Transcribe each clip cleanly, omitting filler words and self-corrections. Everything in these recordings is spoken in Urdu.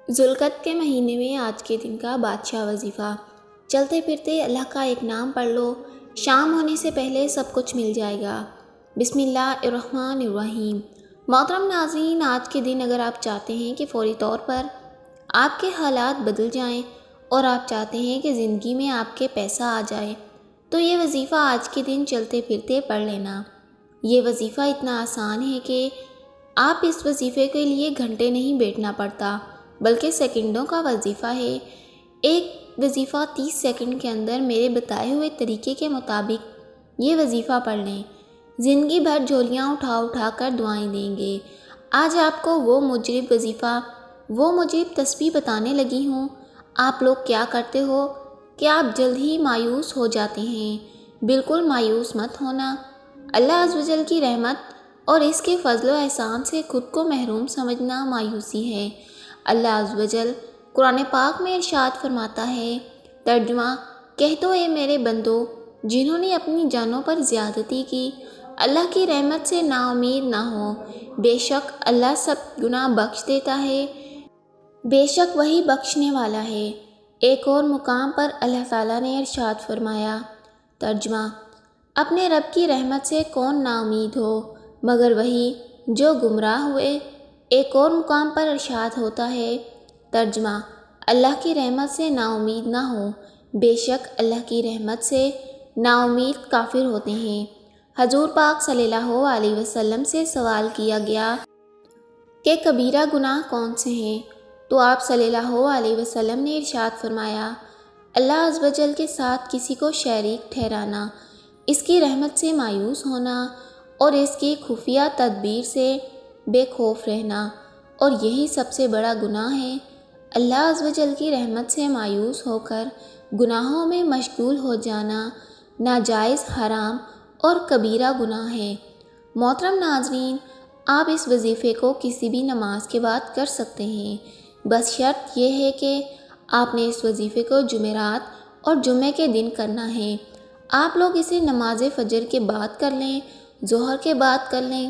ذوالقعدہ کے مہینے میں آج کے دن کا بادشاہ وظیفہ۔ چلتے پھرتے اللہ کا ایک نام پڑھ لو، شام ہونے سے پہلے سب کچھ مل جائے گا۔ بسم اللہ الرحمن الرحیم۔ محترم ناظرین، آج کے دن اگر آپ چاہتے ہیں کہ فوری طور پر آپ کے حالات بدل جائیں اور آپ چاہتے ہیں کہ زندگی میں آپ کے پیسہ آ جائے، تو یہ وظیفہ آج کے دن چلتے پھرتے پڑھ لینا۔ یہ وظیفہ اتنا آسان ہے کہ آپ اس وظیفے کے لیے گھنٹے نہیں بیٹھنا پڑتا، بلکہ سیکنڈوں کا وظیفہ ہے۔ ایک وظیفہ 30 سیکنڈ کے اندر میرے بتائے ہوئے طریقے کے مطابق یہ وظیفہ پڑھ لیں، زندگی بھر جھولیاں اٹھا اٹھا کر دعائیں دیں گے۔ آج آپ کو وہ مجرب وظیفہ، وہ مجرب تسبیح بتانے لگی ہوں۔ آپ لوگ کیا کرتے ہو کہ آپ جلد ہی مایوس ہو جاتے ہیں۔ بالکل مایوس مت ہونا۔ اللہ عز و جل کی رحمت اور اس کے فضل و احسان سے خود کو محروم سمجھنا مایوسی ہے۔ اللہ عز و جل قرآن پاک میں ارشاد فرماتا ہے، ترجمہ: کہہ دو اے میرے بندو جنہوں نے اپنی جانوں پر زیادتی کی، اللہ کی رحمت سے نا امید نہ ہو، بے شک اللہ سب گناہ بخش دیتا ہے، بے شک وہی بخشنے والا ہے۔ ایک اور مقام پر اللہ تعالیٰ نے ارشاد فرمایا، ترجمہ: اپنے رب کی رحمت سے کون نا امید ہو مگر وہی جو گمراہ ہوئے۔ ایک اور مقام پر ارشاد ہوتا ہے، ترجمہ: اللہ کی رحمت سے نا امید نہ ہو، بے شک اللہ کی رحمت سے نا امید کافر ہوتے ہیں۔ حضور پاک صلی اللہ علیہ وسلم سے سوال کیا گیا کہ کبیرہ گناہ کون سے ہیں، تو آپ صلی اللہ علیہ وسلم نے ارشاد فرمایا، اللہ عز و جل کے ساتھ کسی کو شریک ٹھہرانا، اس کی رحمت سے مایوس ہونا اور اس کی خفیہ تدبیر سے بے خوف رہنا، اور یہی سب سے بڑا گناہ ہے۔ اللہ عز و جل کی رحمت سے مایوس ہو کر گناہوں میں مشغول ہو جانا ناجائز، حرام اور کبیرہ گناہ ہے۔ محترم ناظرین، آپ اس وظیفے کو کسی بھی نماز کے بعد کر سکتے ہیں، بس شرط یہ ہے کہ آپ نے اس وظیفے کو جمعرات اور جمعے کے دن کرنا ہے۔ آپ لوگ اسے نماز فجر کے بعد کر لیں، ظہر کے بعد کر لیں،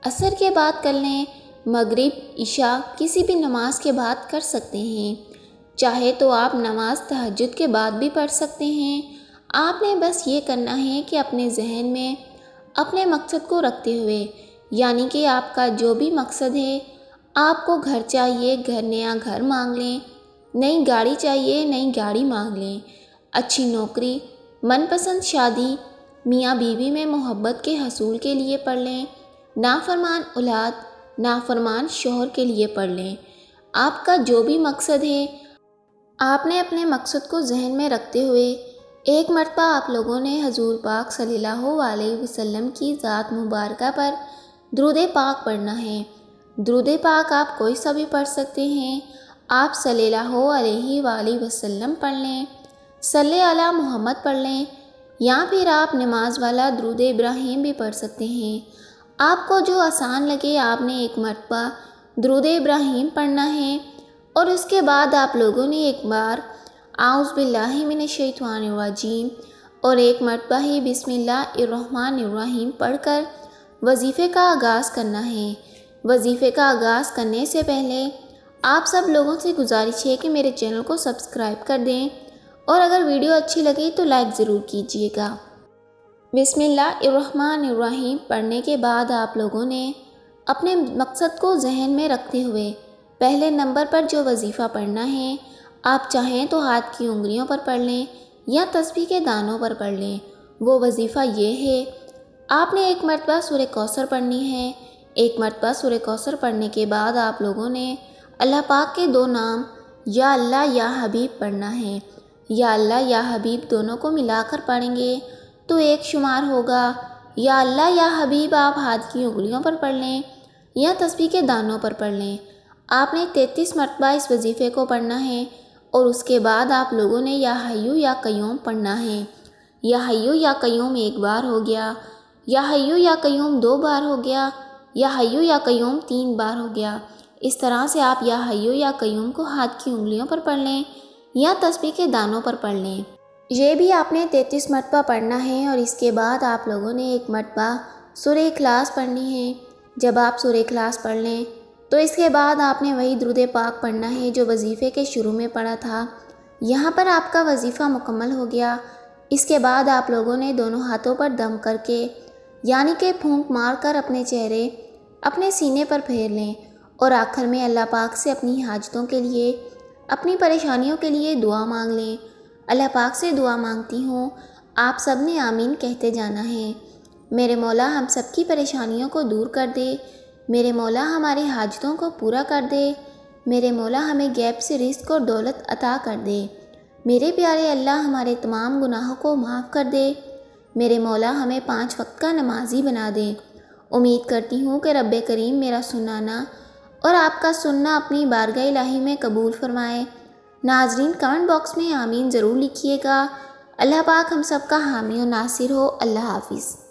عصر کے بعد کر لیں، مغرب، عشاء کسی بھی نماز کے بعد کر سکتے ہیں۔ چاہے تو آپ نماز تہجد کے بعد بھی پڑھ سکتے ہیں۔ آپ نے بس یہ کرنا ہے کہ اپنے ذہن میں اپنے مقصد کو رکھتے ہوئے، یعنی کہ آپ کا جو بھی مقصد ہے، آپ کو گھر چاہیے، نیا گھر مانگ لیں، نئی گاڑی چاہیے، نئی گاڑی مانگ لیں، اچھی نوکری، من پسند شادی، میاں بیوی میں محبت کے حصول کے لیے پڑھ لیں، نافرمان اولاد، نافرمان شوہر کے لیے پڑھ لیں۔ آپ کا جو بھی مقصد ہے، آپ نے اپنے مقصد کو ذہن میں رکھتے ہوئے ایک مرتبہ آپ لوگوں نے حضور پاک صلی اللہ علیہ وسلم کی ذات مبارکہ پر درود پاک پڑھنا ہے۔ درود پاک آپ کوئی سا بھی پڑھ سکتے ہیں۔ آپ صلی اللہ علیہ وآلہ وسلم پڑھ لیں، صلی علی محمد پڑھ لیں، یا پھر آپ نماز والا درود ابراہیم بھی پڑھ سکتے ہیں۔ آپ کو جو آسان لگے، آپ نے ایک مرتبہ درود ابراہیم پڑھنا ہے، اور اس کے بعد آپ لوگوں نے ایک بار اعوذ باللہ من الشیطان الرجیم اور ایک مرتبہ ہی بسم اللہ الرحمن الرحیم پڑھ کر وظیفے کا آغاز کرنا ہے۔ وظیفے کا آغاز کرنے سے پہلے آپ سب لوگوں سے گزارش ہے کہ میرے چینل کو سبسکرائب کر دیں، اور اگر ویڈیو اچھی لگی تو لائک ضرور کیجیے گا۔ بسم اللہ الرحمن الرحیم پڑھنے کے بعد آپ لوگوں نے اپنے مقصد کو ذہن میں رکھتے ہوئے پہلے نمبر پر جو وظیفہ پڑھنا ہے، آپ چاہیں تو ہاتھ کی انگلیوں پر پڑھ لیں یا تسبیح کے دانوں پر پڑھ لیں۔ وہ وظیفہ یہ ہے، آپ نے ایک مرتبہ سورہ کوثر پڑھنی ہے۔ ایک مرتبہ سورہ کوثر پڑھنے کے بعد آپ لوگوں نے اللہ پاک کے دو نام یا اللہ یا حبیب پڑھنا ہے۔ یا اللہ یا حبیب دونوں کو ملا کر پڑھیں گے تو ایک شمار ہوگا۔ یا اللہ یا حبیب آپ ہاتھ کی انگلیوں پر پڑھ لیں یا تسبیح کے دانوں پر پڑھ لیں۔ آپ نے 33 مرتبہ اس وظیفے کو پڑھنا ہے، اور اس کے بعد آپ لوگوں نے یا حیو یا قیوم پڑھنا ہے۔ یا حیو یا قیوم ایک بار ہو گیا، یا حیو یا قیوم 2 بار ہو گیا، یا حیو یا قیوم 3 بار ہو گیا۔ اس طرح سے آپ یا حیو یا قیوم کو ہاتھ کی انگلیوں پر پڑھ لیں یا تسبیح کے دانوں پر پڑھ لیں۔ یہ بھی آپ نے 33 مرتبہ پڑھنا ہے، اور اس کے بعد آپ لوگوں نے ایک مرتبہ سورہ اخلاص پڑھنی ہے۔ جب آپ سورہ اخلاص پڑھ لیں تو اس کے بعد آپ نے وہی درود پاک پڑھنا ہے جو وظیفے کے شروع میں پڑھا تھا۔ یہاں پر آپ کا وظیفہ مکمل ہو گیا۔ اس کے بعد آپ لوگوں نے دونوں ہاتھوں پر دم کر کے یعنی کہ پھونک مار کر اپنے چہرے اپنے سینے پر پھیر لیں اور آخر میں اللہ پاک سے اپنی حاجتوں کے لیے، اپنی پریشانیوں کے لیے دعا مانگ لیں۔ اللہ پاک سے دعا مانگتی ہوں، آپ سب نے آمین کہتے جانا ہے۔ میرے مولا ہم سب کی پریشانیوں کو دور کر دے، میرے مولا ہماری حاجتوں کو پورا کر دے، میرے مولا ہمیں غیب سے رزق اور دولت عطا کر دے، میرے پیارے اللہ ہمارے تمام گناہوں کو معاف کر دے، میرے مولا ہمیں 5 وقت کا نمازی بنا دے۔ امید کرتی ہوں کہ رب کریم میرا سنانا اور آپ کا سننا اپنی بارگاہ الہی میں قبول فرمائے۔ ناظرین کمنٹ باکس میں آمین ضرور لکھیے گا۔ اللہ پاک ہم سب کا حامی و ناصر ہو۔ اللہ حافظ۔